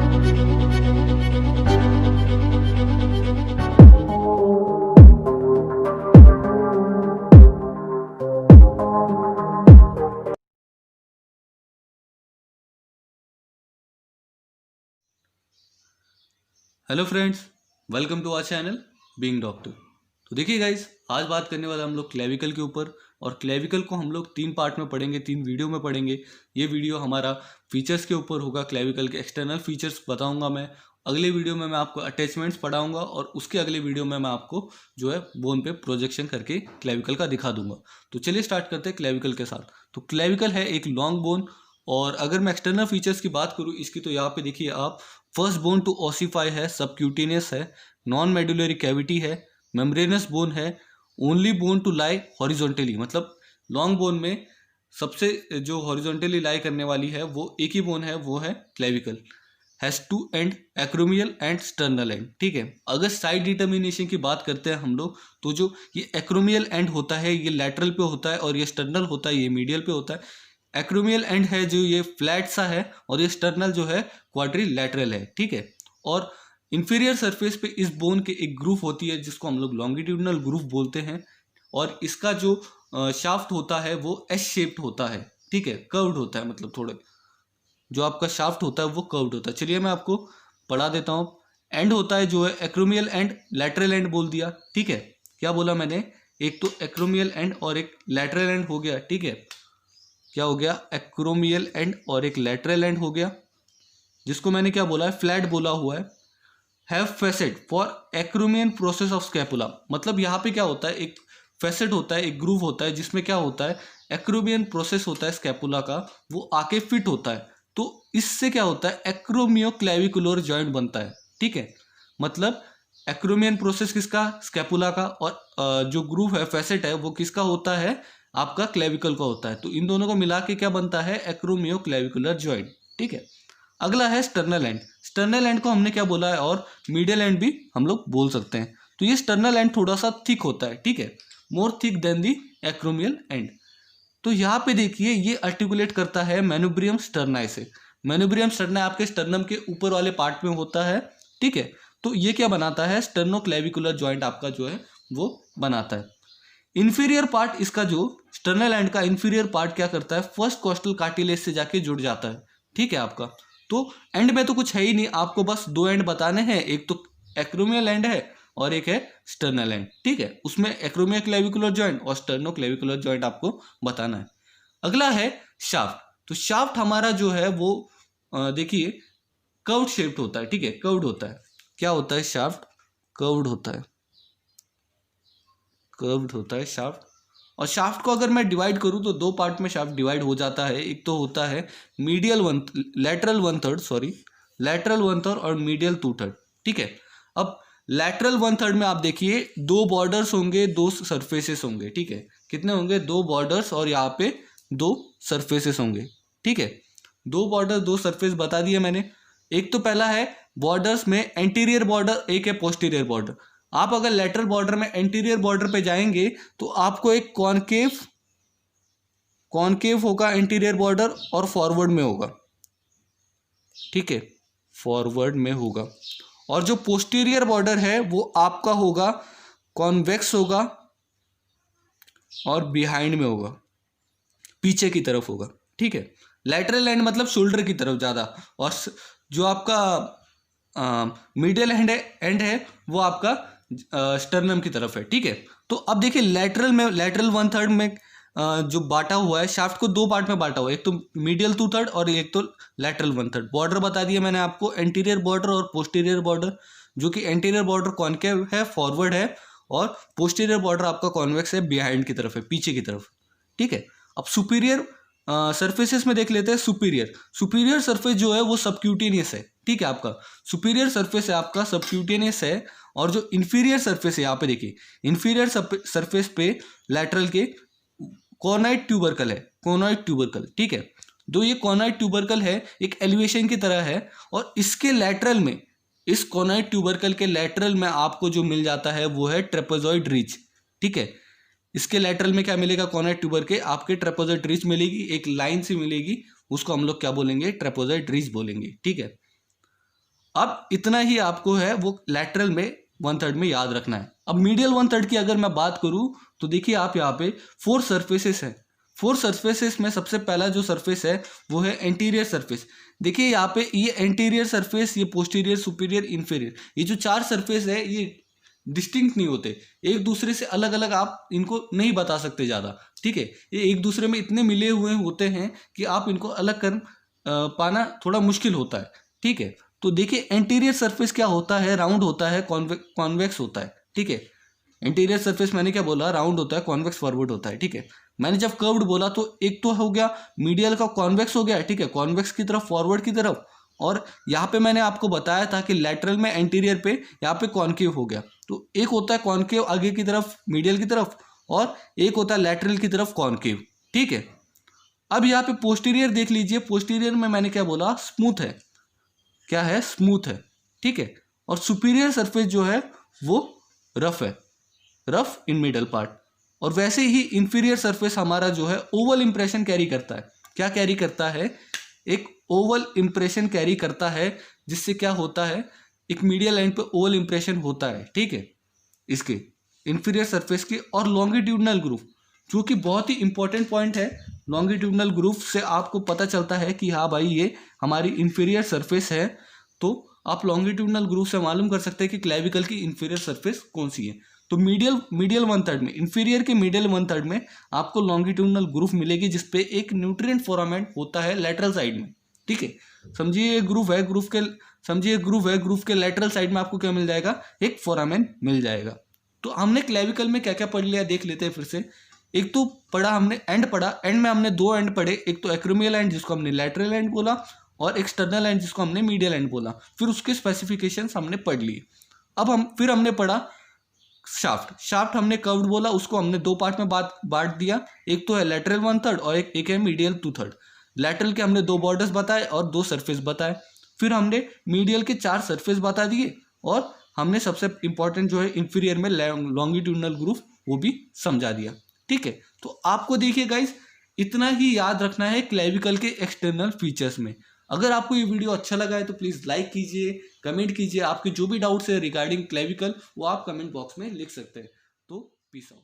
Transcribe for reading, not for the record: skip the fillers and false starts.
Hello friends, welcome to our channel being doctor. तो देखिए guys, आज बात करने वाला हम लोग क्लेविकल के ऊपर, और क्लेविकल को हम लोग 3 पार्ट में पढ़ेंगे, 3 वीडियो में पढ़ेंगे। ये वीडियो हमारा फीचर्स के ऊपर होगा, क्लेविकल के एक्सटर्नल फीचर्स बताऊंगा मैं। अगले वीडियो में मैं आपको अटैचमेंट्स पढ़ाऊंगा, और उसके अगले वीडियो में मैं आपको जो है बोन पे प्रोजेक्शन करके क्लेविकल का दिखा दूंगा। तो चलिए स्टार्ट करते हैं क्लेविकल के साथ। तो क्लेविकल है एक लॉन्ग बोन, और अगर मैं एक्सटर्नल फीचर्स की बात करूँ इसकी, तो यहाँ पे देखिए आप, फर्स्ट बोन टू ओसिफाई है, सबक्यूटेनियस है, नॉन मेडुलरी कैविटी है, मेम्ब्रेनस बोन है, only bone to lie horizontally, मतलब लॉन्ग बोन में सबसे जो हॉरिजॉन्टली लाई करने वाली है वो एक ही बोन है, वो है clavicle. Has 2 and, acromial end sternal end. ठीक है, अगर साइड डिटर्मिनेशन की बात करते हैं हम लोग, तो जो ये एक्रोमियल एंड होता है ये लैटरल पे होता है, और ये स्टर्नल होता है ये मीडियल पे होता है। एक्रोमियल एंड है जो ये फ्लैट सा है, और ये स्टर्नल जो है क्वाड्रिलैटरल है। ठीक है, और इंफीरियर सरफेस पे इस बोन के एक ग्रूव होती है जिसको हम लोग लॉन्गिट्यूडनल ग्रूव बोलते हैं, और इसका जो शाफ्ट होता है वो एस शेप्ड होता है। ठीक है, कर्व्ड होता है, मतलब थोड़े जो आपका शाफ्ट होता है वो कर्व्ड होता है। चलिए मैं आपको पढ़ा देता हूँ। एंड होता है जो है एक्रोमियल एंड, लैटरल एंड बोल दिया। ठीक है, क्या बोला मैंने, एक तो एक्रोमियल एंड और एक लैटरल एंड हो गया। ठीक है, क्या हो गया, एक्रोमियल एंड और एक लैटरल एंड हो गया, जिसको मैंने क्या बोला है, फ्लैट बोला हुआ है। Have facet for acromion process of scapula, मतलब यहाँ पे क्या होता है, एक फेसेट होता है, एक ग्रूव होता है, जिसमें क्या होता है, एक्रोमियन प्रोसेस होता है स्कैपुला का, वो आके फिट होता है। तो इससे क्या होता है, एक्रोमियो क्लेविकुलर जॉइंट बनता है। ठीक है, मतलब एक्रोमियन प्रोसेस किसका, स्कैपुला का, और जो ग्रूव है, फेसेट है, वो किसका होता है, आपका क्लेविकल का होता है। तो इन दोनों को मिला के क्या बनता है, एक्रोमियो क्लेविकुलर जॉइंट। ठीक है, अगला है स्टर्नल एंड। स्टर्नल एंड को हमने क्या बोला है, और मीडियल एंड भी हम लोग बोल सकते हैं। तो ये स्टर्नल एंड थोड़ा सा थिक होता है। ठीक है, मोर थिक देन दी एक्रोमियल एंड। तो यहाँ पे देखिए ये आर्टिकुलेट करता है मैनुब्रियम स्टर्नाई से। मैनुब्रियम स्टर्नाई आपके स्टर्नम के ऊपर वाले पार्ट में होता है। ठीक है, तो ये क्या बनाता है, स्टर्नोक्लेविकुलर जॉइंट आपका जो है वो बनाता है। इंफीरियर पार्ट इसका, जो स्टर्नल एंड का इंफीरियर पार्ट क्या करता है, फर्स्ट कोस्टल कार्टिलेज से जाके जुड़ जाता है। ठीक है, आपका तो एंड में तो कुछ है ही नहीं, आपको बस 2 एंड बताने हैं, एक तो एक्रोमियल एंड है और एक है स्टर्नल एंड। ठीक है, उसमें एक्रोमिया क्लेविकुलर जॉइंट और स्टर्नो क्लेविकुलर जॉइंट आपको बताना है। अगला है शाफ्ट। तो शाफ्ट हमारा जो है वो देखिए कर्व्ड शेप्ड होता है। ठीक है, कर्व्ड होता है, क्या होता है, शाफ्ट कर्व्ड होता है, कर्व्ड होता है शाफ्ट। और शाफ्ट को अगर मैं डिवाइड करूं तो 2 पार्ट में शाफ्ट डिवाइड हो जाता है। एक तो होता है medial one, lateral 1/3, sorry, lateral 1/3 और मीडियल 2/3। ठीक है, अब लैटरल 1/3 में आप देखिए 2 बॉर्डर्स होंगे, 2 सरफेसेस होंगे। ठीक है, कितने होंगे, 2 बॉर्डर्स और यहाँ पे 2 सरफेसेस होंगे। ठीक है, 2 बॉर्डर 2 सरफेस बता दिए मैंने। एक तो पहला है बॉर्डर्स में एंटीरियर बॉर्डर, एक है पोस्टीरियर बॉर्डर। आप अगर लेटरल बॉर्डर में एंटीरियर बॉर्डर पे जाएंगे तो आपको एक कॉनकेव होगा एंटीरियर बॉर्डर, और फॉरवर्ड में होगा। ठीक है, फॉरवर्ड में होगा। और जो पोस्टीरियर बॉर्डर है वो आपका होगा कॉन्वेक्स होगा, और बिहाइंड में होगा, पीछे की तरफ होगा। ठीक है, लेटरल एंड मतलब शोल्डर की तरफ ज़्यादा, और जो आपका मीडियल एंड है वो आपका स्टर्नम की तरफ है। ठीक है, तो अब देखिए लेटरल में, लैटरल 1/3 में जो बांटा हुआ है, शाफ्ट को 2 पार्ट में बांटा हुआ है, एक तो मीडियल 2/3 और एक तो लैटरल 1/3। बॉर्डर बता दिया मैंने आपको, एंटीरियर बॉर्डर और पोस्टीरियर बॉर्डर, जो कि एंटीरियर बॉर्डर कॉनकेव है, फॉरवर्ड है, और पोस्टीरियर बॉर्डर आपका कॉन्वेक्स है, बिहाइंड की तरफ है, पीछे की तरफ। ठीक है, अब सुपीरियर सरफेसेस में देख लेते हैं। सुपीरियर सरफेस जो है वो सबक्यूटेनियस है। ठीक है, आपका सुपीरियर सरफेस है, आपका सबक्यूटेनियस है। और जो इंफीरियर सरफेस है, यहाँ पे देखिए इंफीरियर सरफेस पे लैटरल के कॉर्नाइड ट्यूबरकल है, कॉर्नाइड ट्यूबरकल। ठीक है, जो ये कॉर्नाइड ट्यूबरकल है एक एलिवेशन की तरह है, और इसके लैटरल में, इस कॉर्नाइड ट्यूबरकल के लैटरल में आपको जो मिल जाता है वो है ट्रेपेजॉइड रिज। ठीक है, इसके लैटरल में क्या मिलेगा, कॉर्नाइड ट्यूबर के आपके ट्रेपेजॉइड रिज मिलेगी, एक लाइन से मिलेगी, उसको हम लोग क्या बोलेंगे, ट्रेपेजॉइड रिज बोलेंगे। ठीक है, अब इतना ही आपको है वो लैटरल में 1/3 में याद रखना है। अब मीडियल 1/3 की अगर मैं बात करूं तो देखिए आप यहाँ पे 4 सरफेसेस हैं। 4 सरफेसेस में सबसे पहला जो सरफेस है वो है एंटीरियर सरफेस। देखिए यहाँ पे ये एंटीरियर सरफेस, ये पोस्टीरियर, सुपीरियर, इंफीरियर, ये जो 4 सरफेस है ये डिस्टिंक्ट नहीं होते, एक दूसरे से अलग अलग आप इनको नहीं बता सकते ज़्यादा, ठीक है। ये एक दूसरे में इतने मिले हुए होते हैं कि आप इनको अलग कर पाना थोड़ा मुश्किल होता है, ठीक है। तो देखिए एंटीरियर सरफेस क्या होता है, राउंड होता है, कॉन्वेक्स होता है, ठीक है। एंटीरियर सरफेस मैंने क्या बोला, राउंड होता है, कॉन्वेक्स फॉरवर्ड होता है, ठीक है। मैंने जब कर्व्ड बोला तो एक तो हो गया मीडियल का कॉन्वेक्स हो गया, ठीक है, कॉन्वेक्स की तरफ, फॉरवर्ड की तरफ। और यहाँ पे मैंने आपको बताया था कि लैटरल में एंटीरियर पे यहाँ पे कॉन्केव हो गया। तो एक होता है कॉन्केव आगे की तरफ, मीडियल की तरफ, और एक होता है लैटरल की तरफ कॉन्केव, ठीक है। अब यहाँ पे पोस्टीरियर देख लीजिए, पोस्टीरियर में मैंने क्या बोला, स्मूथ है, क्या है, स्मूथ है, ठीक है। और सुपीरियर सरफेस जो है वो रफ है, रफ इन मिडल पार्ट। और वैसे ही इंफीरियर सरफेस हमारा जो है ओवल इंप्रेशन कैरी करता है। क्या कैरी करता है, एक ओवल इंप्रेशन कैरी करता है, जिससे क्या होता है, एक मीडियल एंड पे ओवल इंप्रेशन होता है, ठीक है, इसके इंफीरियर सरफेस के। और लॉन्गिट्यूडनल ग्रूव, जो कि बहुत ही इंपॉर्टेंट पॉइंट है, लॉन्गिट्यूडनल ग्रूव से आपको पता चलता है कि हाँ भाई ये हमारी इंफीरियर सरफेस है। तो आप लॉन्गिट्यूडनल ग्रूव से मालूम कर सकते हैं कि क्लेविकल की इंफीरियर सरफेस कौन सी है। तो मीडियल 1/3 में, इंफीरियर के मीडियल 1/3 में आपको लॉन्गिट्यूडनल ग्रूव मिलेगी, जिसपे एक न्यूट्रिएंट फोरामेन होता है लेटरल साइड में, ठीक है। समझिए ग्रूव है, ग्रूव के लेटरल साइड में आपको क्या मिल जाएगा, एक फोरामेन मिल जाएगा। तो हमने क्लेविकल में क्या क्या पढ़ लिया देख लेते हैं फिर से। एक तो पढ़ा हमने एंड पढ़ा, एंड में हमने 2 एंड पढ़े, एक तो एक्रोमियल एंड जिसको हमने लैटरल एंड बोला, और एक्सटर्नल एंड जिसको हमने मीडियल एंड बोला। फिर उसके स्पेसिफिकेशंस हमने पढ़ लिए। अब फिर हमने पढ़ा शाफ्ट हमने कर्व्ड बोला, उसको हमने 2 पार्ट में बांट दिया, एक तो है लैटरल 1/3 और एक है मीडियल 2/3। लैटरल के हमने 2 बॉर्डर्स बताए और 2 सरफेस बताए। फिर हमने मीडियल के 4 सरफेस बता दिए, और हमने सबसे इंपॉर्टेंट जो है इंफीरियर में लॉन्गिट्यूडनल ग्रूव वो भी समझा दिया, ठीक है। तो आपको देखिए गाइस, इतना ही याद रखना है क्लेविकल के एक्सटर्नल फीचर्स में। अगर आपको ये वीडियो अच्छा लगा है तो प्लीज़ लाइक कीजिए, कमेंट कीजिए, आपके जो भी डाउट्स है रिगार्डिंग क्लेविकल वो आप कमेंट बॉक्स में लिख सकते हैं। तो पीस आउट।